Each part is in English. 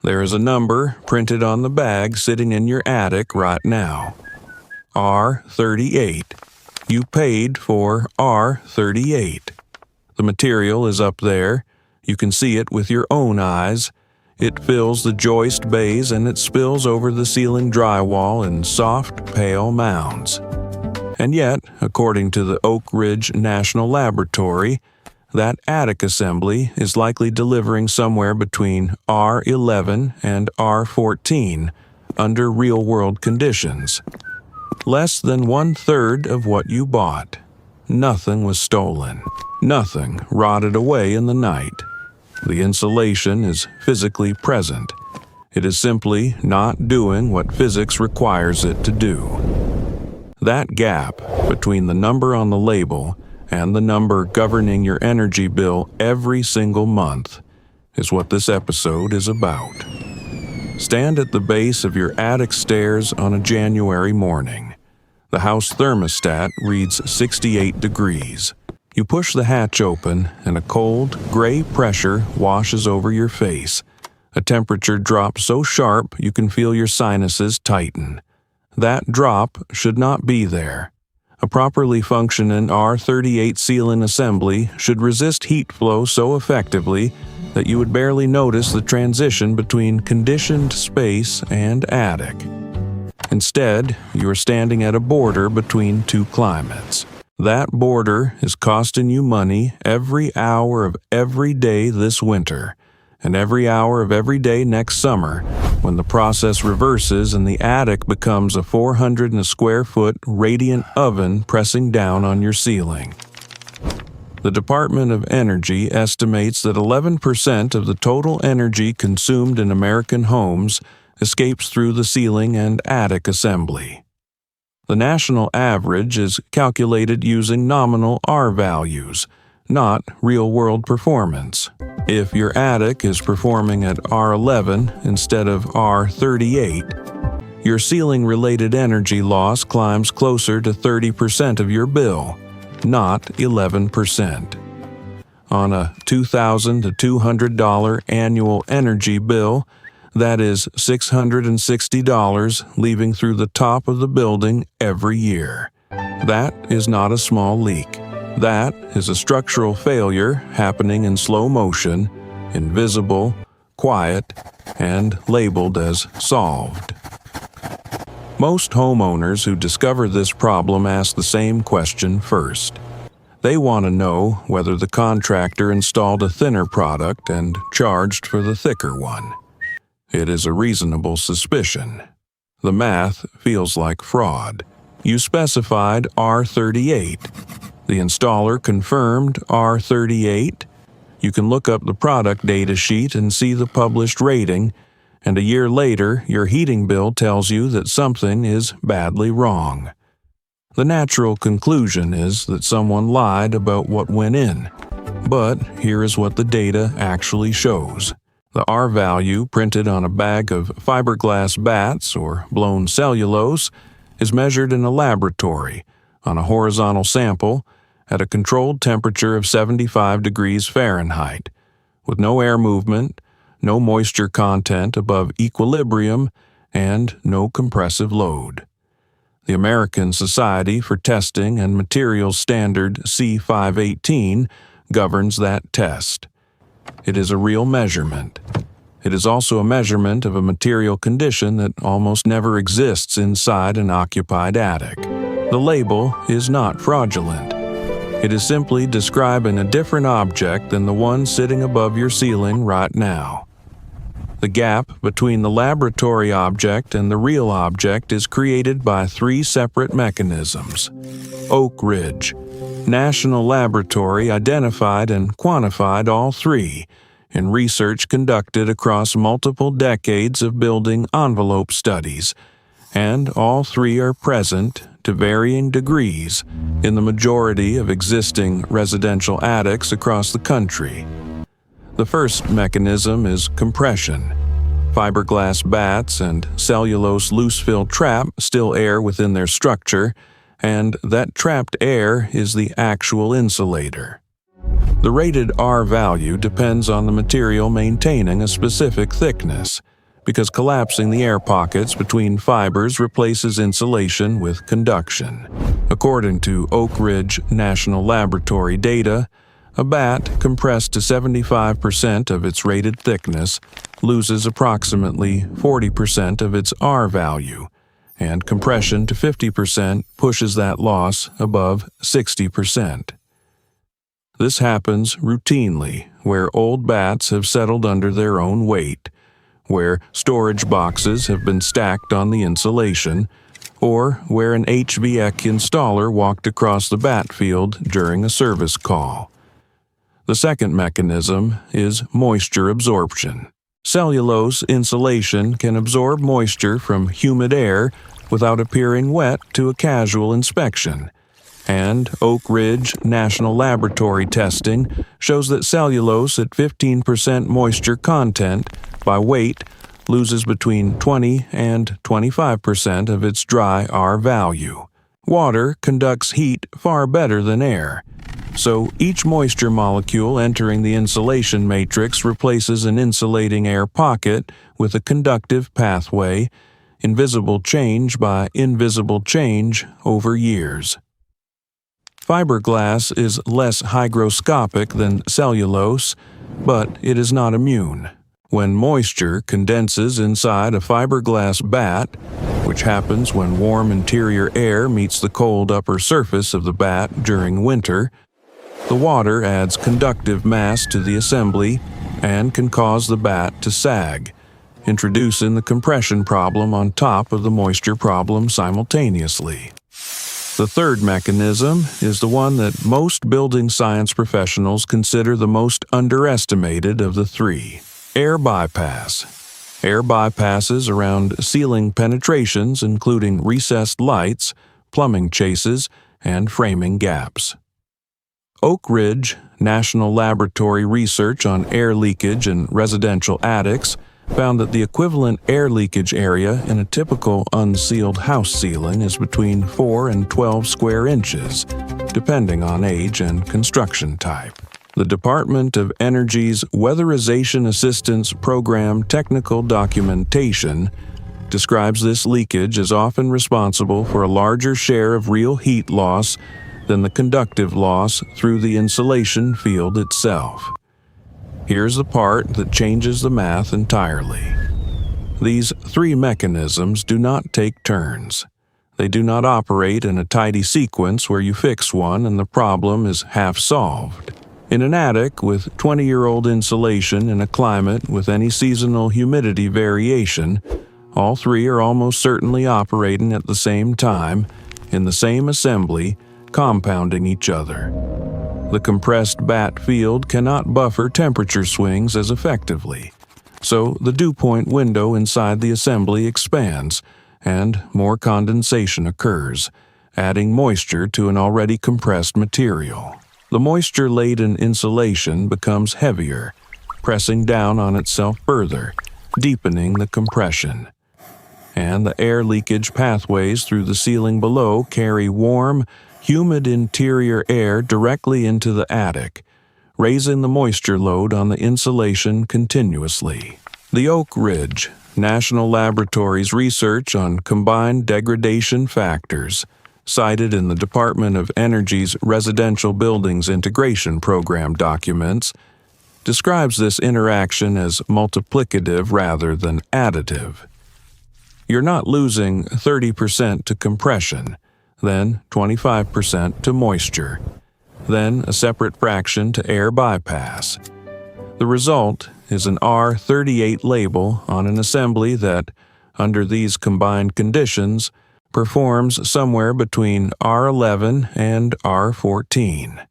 There is a number printed on the bag sitting in your attic right now. R38. You paid for R38. The material is up there. You can see it with your own eyes. It fills the joist bays and it spills over the ceiling drywall in soft, pale mounds. And yet, according to the Oak Ridge National Laboratory, that attic assembly is likely delivering somewhere between R11 and R14 under real-world conditions. Less than 1/3 of what you bought. Nothing was stolen. Nothing rotted away in the night. The insulation is physically present. It is simply not doing what physics requires it to do. That gap between the number on the label and the number governing your energy bill every single month is what this episode is about. Stand at the base of your attic stairs on a January morning. The house thermostat reads 68 degrees. You push the hatch open and a cold, gray pressure washes over your face. A temperature drop so sharp you can feel your sinuses tighten. That drop should not be there. A properly functioning R38 ceiling assembly should resist heat flow so effectively that you would barely notice the transition between conditioned space and attic. Instead, you are standing at a border between two climates. That border is costing you money every hour of every day this winter, and every hour of every day next summer, when the process reverses and the attic becomes a 400 square foot radiant oven pressing down on your ceiling. The Department of Energy estimates that 11% of the total energy consumed in American homes escapes through the ceiling and attic assembly. The national average is calculated using nominal R values, not real-world performance. If your attic is performing at R11 instead of R38, your ceiling-related energy loss climbs closer to 30% of your bill, not 11%. On a $2,000 to $200 annual energy bill, that is $660 leaving through the top of the building every year. That is not a small leak. That is a structural failure happening in slow motion, invisible, quiet, and labeled as solved. Most homeowners who discover this problem ask the same question first. They want to know whether the contractor installed a thinner product and charged for the thicker one. It is a reasonable suspicion. The math feels like fraud. You specified R38. The installer confirmed R38. You can look up the product data sheet and see the published rating, and a year later, your heating bill tells you that something is badly wrong. The natural conclusion is that someone lied about what went in. But here is what the data actually shows. The R value printed on a bag of fiberglass bats or blown cellulose is measured in a laboratory on a horizontal sample at a controlled temperature of 75 degrees Fahrenheit, with no air movement, no moisture content above equilibrium, and no compressive load. The American Society for Testing and Materials Standard C518 governs that test. It is a real measurement. It is also a measurement of a material condition that almost never exists inside an occupied attic. The label is not fraudulent. It is simply describing a different object than the one sitting above your ceiling right now. The gap between the laboratory object and the real object is created by three separate mechanisms. Oak Ridge National Laboratory identified and quantified all three in research conducted across multiple decades of building envelope studies, and all three are present, to varying degrees, in the majority of existing residential attics across the country. The first mechanism is compression. Fiberglass bats and cellulose loose-fill trap still air within their structure, and that trapped air is the actual insulator. The rated R value depends on the material maintaining a specific thickness. because collapsing the air pockets between fibers replaces insulation with conduction. According to Oak Ridge National Laboratory data, a bat compressed to 75% of its rated thickness loses approximately 40% of its R value, and compression to 50% pushes that loss above 60%. This happens routinely where old bats have settled under their own weight, where storage boxes have been stacked on the insulation, or where an HVAC installer walked across the bat field during a service call. The second mechanism is moisture absorption. Cellulose insulation can absorb moisture from humid air without appearing wet to a casual inspection, and Oak Ridge National Laboratory testing shows that cellulose at 15% moisture content by weight loses between 20 and 25% of its dry R value. Water conducts heat far better than air, so each moisture molecule entering the insulation matrix replaces an insulating air pocket with a conductive pathway, invisible change by invisible change over years. Fiberglass is less hygroscopic than cellulose, but it is not immune. When moisture condenses inside a fiberglass bat, which happens when warm interior air meets the cold upper surface of the bat during winter, the water adds conductive mass to the assembly and can cause the bat to sag, introducing the compression problem on top of the moisture problem simultaneously. The third mechanism is the one that most building science professionals consider the most underestimated of the three: air bypass. Air bypasses around ceiling penetrations, including recessed lights, plumbing chases, and framing gaps. Oak Ridge National Laboratory research on air leakage in residential attics found that the equivalent air leakage area in a typical unsealed house ceiling is between 4 and 12 square inches, depending on age and construction type. The Department of Energy's Weatherization Assistance Program technical documentation describes this leakage as often responsible for a larger share of real heat loss than the conductive loss through the insulation field itself. Here's the part that changes the math entirely. These three mechanisms do not take turns. They do not operate in a tidy sequence where you fix one and the problem is half solved. In an attic with 20-year-old insulation in a climate with any seasonal humidity variation, all three are almost certainly operating at the same time, in the same assembly, compounding each other. The compressed bat field cannot buffer temperature swings as effectively, so the dew point window inside the assembly expands, and more condensation occurs, adding moisture to an already compressed material. The moisture-laden insulation becomes heavier, pressing down on itself further, deepening the compression. And the air leakage pathways through the ceiling below carry warm, humid interior air directly into the attic, raising the moisture load on the insulation continuously. The Oak Ridge National Laboratory's research on combined degradation factors, cited in the Department of Energy's Residential Buildings Integration Program documents, describes this interaction as multiplicative rather than additive. You're not losing 30% to compression, then 25% to moisture, then a separate fraction to air bypass. The result is an R38 label on an assembly that, under these combined conditions, performs somewhere between R11 and R14.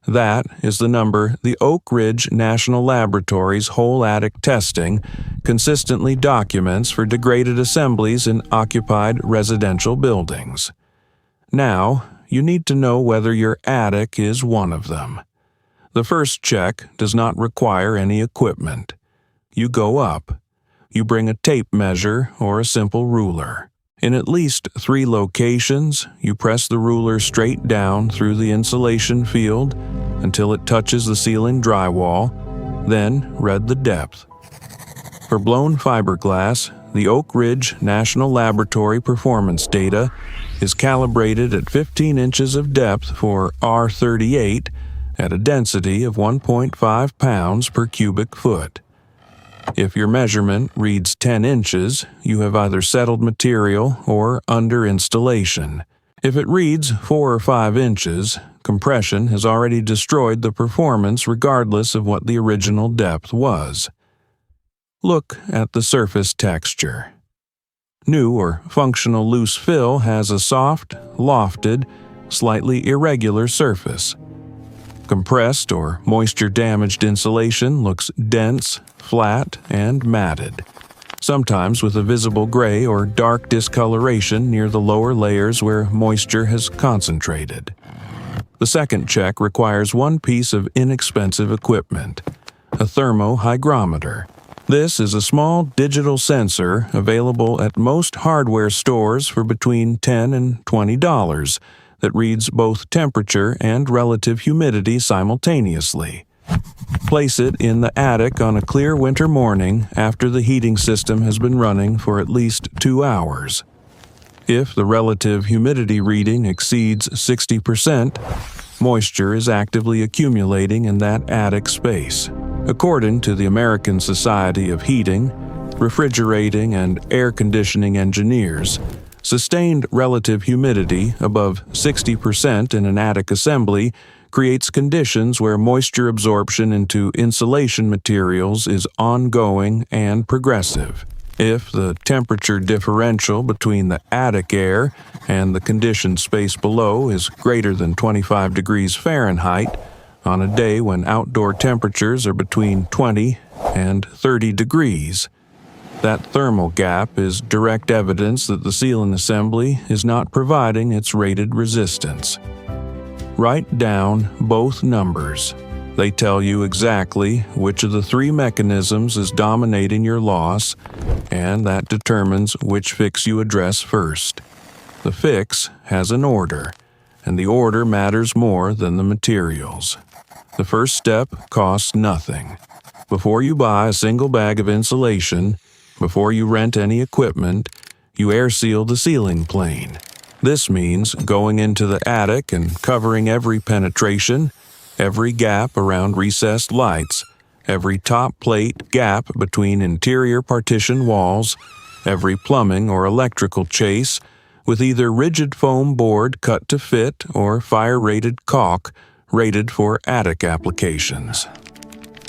That is the number the Oak Ridge National Laboratory's whole attic testing consistently documents for degraded assemblies in occupied residential buildings. Now, you need to know whether your attic is one of them. The first check does not require any equipment. You go up. You bring a tape measure or a simple ruler. In at least 3 locations, you press the ruler straight down through the insulation field until it touches the ceiling drywall, then read the depth. For blown fiberglass, the Oak Ridge National Laboratory performance data is calibrated at 15 inches of depth for R38 at a density of 1.5 pounds per cubic foot. If your measurement reads 10 inches, you have either settled material or under installation. If it reads 4 or 5 inches, compression has already destroyed the performance regardless of what the original depth was. Look at the surface texture. New or functional loose fill has a soft, lofted, slightly irregular surface. Compressed or moisture-damaged insulation looks dense, flat, and matted, sometimes with a visible gray or dark discoloration near the lower layers where moisture has concentrated. The second check requires one piece of inexpensive equipment, a thermohygrometer. This is a small digital sensor available at most hardware stores for between $10 and $20 that reads both temperature and relative humidity simultaneously. Place it in the attic on a clear winter morning after the heating system has been running for at least 2 hours. If the relative humidity reading exceeds 60%, moisture is actively accumulating in that attic space. According to the American Society of Heating, Refrigerating, and Air Conditioning Engineers, sustained relative humidity above 60% in an attic assembly creates conditions where moisture absorption into insulation materials is ongoing and progressive. If the temperature differential between the attic air and the conditioned space below is greater than 25 degrees Fahrenheit, on a day when outdoor temperatures are between 20 and 30 degrees, that thermal gap is direct evidence that the sealing assembly is not providing its rated resistance. Write down both numbers. They tell you exactly which of the 3 mechanisms is dominating your loss, and that determines which fix you address first. The fix has an order, and the order matters more than the materials. The first step costs nothing. Before you buy a single bag of insulation, before you rent any equipment, you air seal the ceiling plane. This means going into the attic and covering every penetration, every gap around recessed lights, every top plate gap between interior partition walls, every plumbing or electrical chase, with either rigid foam board cut to fit or fire-rated caulk rated for attic applications.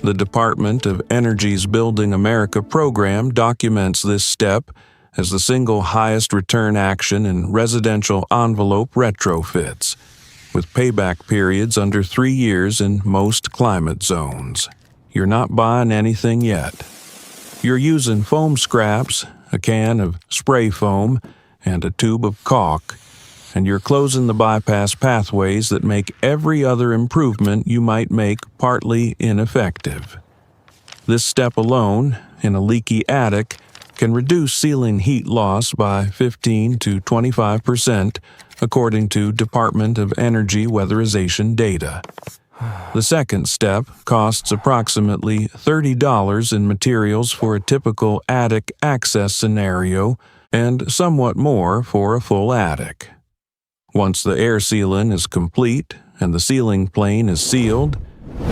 The Department of Energy's Building America program documents this step as the single highest return action in residential envelope retrofits, with payback periods under 3 years in most climate zones. You're not buying anything yet. You're using foam scraps, a can of spray foam, and a tube of caulk, and you're closing the bypass pathways that make every other improvement you might make partly ineffective. This step alone, in a leaky attic, can reduce ceiling heat loss by 15 to 25%, according to Department of Energy weatherization data. The second step costs approximately $30 in materials for a typical attic access scenario and somewhat more for a full attic. Once the air sealant is complete and the ceiling plane is sealed,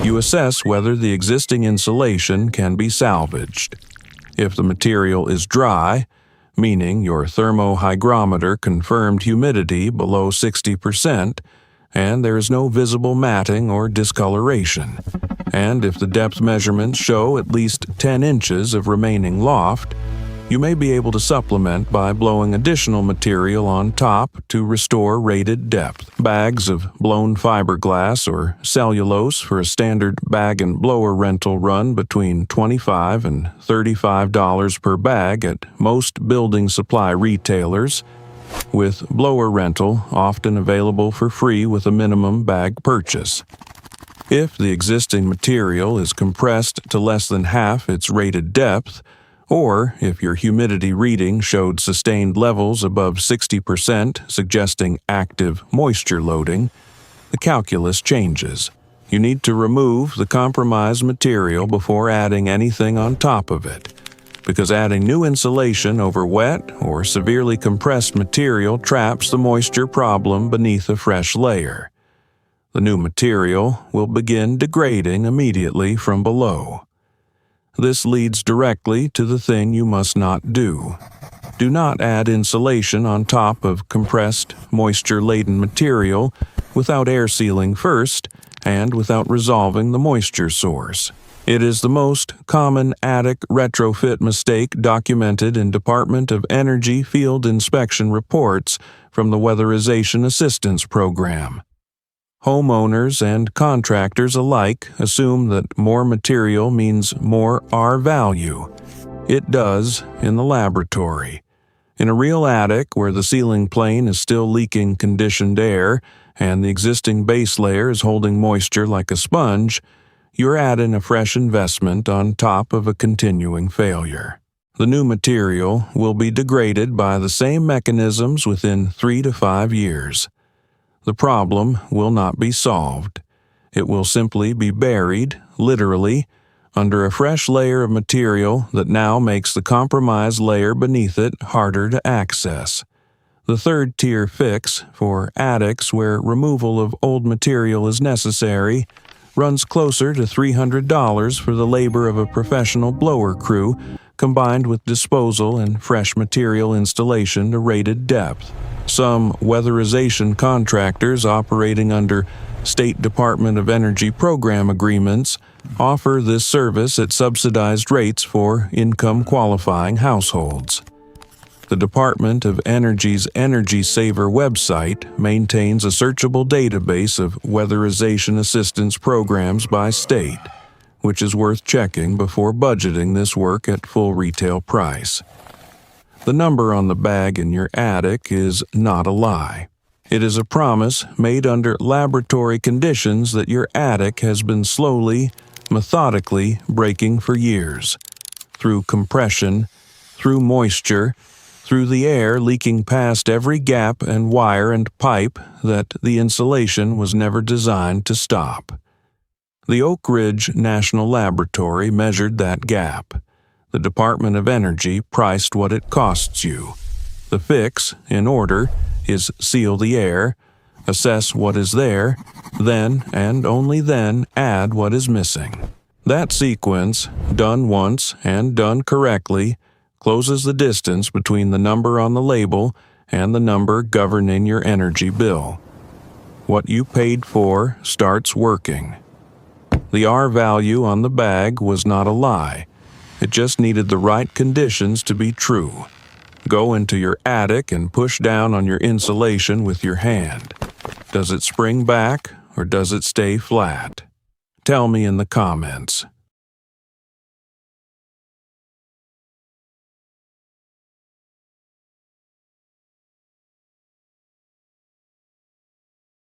you assess whether the existing insulation can be salvaged. If the material is dry, meaning your thermohygrometer confirmed humidity below 60%, and there is no visible matting or discoloration, and if the depth measurements show at least 10 inches of remaining loft, you may be able to supplement by blowing additional material on top to restore rated depth. Bags of blown fiberglass or cellulose for a standard bag and blower rental run between $25 and $35 per bag at most building supply retailers, with blower rental often available for free with a minimum bag purchase. If the existing material is compressed to less than half its rated depth, or if your humidity reading showed sustained levels above 60%, suggesting active moisture loading, the calculus changes. You need to remove the compromised material before adding anything on top of it. because adding new insulation over wet or severely compressed material traps the moisture problem beneath a fresh layer. The new material will begin degrading immediately from below. This leads directly to the thing you must not do. Do not add insulation on top of compressed, moisture-laden material without air sealing first and without resolving the moisture source. It is the most common attic retrofit mistake documented in Department of Energy field inspection reports from the Weatherization Assistance Program. Homeowners and contractors alike assume that more material means more R value. It does in the laboratory. In a real attic where the ceiling plane is still leaking conditioned air and the existing base layer is holding moisture like a sponge, you're adding a fresh investment on top of a continuing failure. The new material will be degraded by the same mechanisms within 3 to 5 years. The problem will not be solved. It will simply be buried, literally, under a fresh layer of material that now makes the compromised layer beneath it harder to access. The third-tier fix for attics where removal of old material is necessary runs closer to $300 for the labor of a professional blower crew, combined with disposal and fresh material installation to rated depth. Some weatherization contractors operating under State Department of Energy program agreements offer this service at subsidized rates for income-qualifying households. The Department of Energy's Energy Saver website maintains a searchable database of weatherization assistance programs by state, which is worth checking before budgeting this work at full retail price. The number on the bag in your attic is not a lie. It is a promise made under laboratory conditions that your attic has been slowly, methodically breaking for years. Through compression, through moisture, through the air leaking past every gap and wire and pipe that the insulation was never designed to stop. The Oak Ridge National Laboratory measured that gap. The Department of Energy priced what it costs you. The fix, in order, is seal the air, assess what is there, then and only then add what is missing. That sequence, done once and done correctly, closes the distance between the number on the label and the number governing your energy bill. What you paid for starts working. The R value on the bag was not a lie. It just needed the right conditions to be true. Go into your attic and push down on your insulation with your hand. Does it spring back or does it stay flat? Tell me in the comments.